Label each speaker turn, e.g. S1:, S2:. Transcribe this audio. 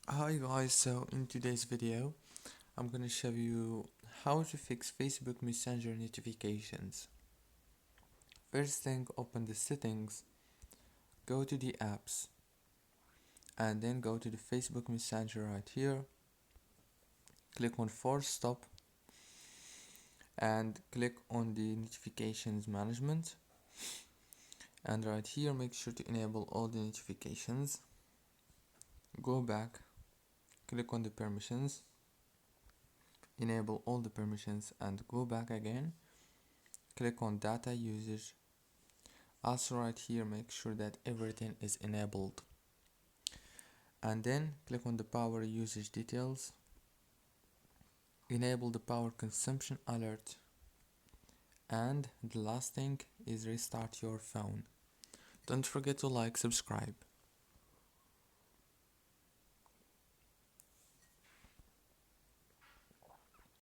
S1: Hi guys, so in today's video I'm gonna show you how to fix Facebook Messenger notifications. First thing, open the settings, go to the apps and then go to the Facebook Messenger right here, click on force stop and click on the notifications management, and right here make sure to enable all the notifications. Go back, click on the permissions, enable all the permissions and go back again, click on data usage. Also right here make sure that everything is enabled and then click on the power usage details, enable the power consumption alert, and the last thing is restart your phone. Don't forget to like, subscribe.